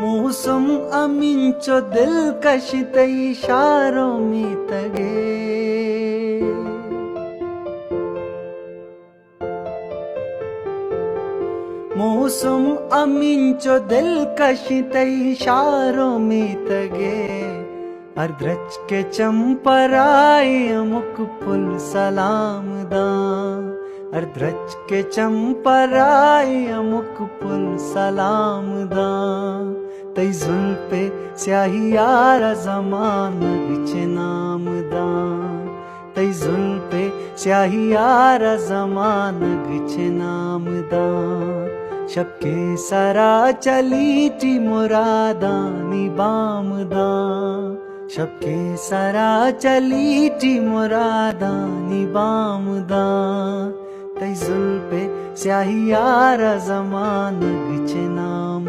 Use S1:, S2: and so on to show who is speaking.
S1: मौसम अमींचो दिलकश ते इशारों में तगे। मौसम अमींचो दिलकश ते इशारों में तगे। अर्द्रच के चंपराए अमुक पुल सलाम दा। अर्द्रच के चंपराए अमुक पुल सलाम दा। तई जुल्फे स्याही यारा ज़मान विच नाम दा। तई जुल्फे स्याही यारा ज़मान विच नाम दा। शबके सरा चली टी मुरादा निबाम दा। शबके सरा चली टी मुरादा निबाम दा। तई जुल्फे स्याही यारा ज़मान विच नाम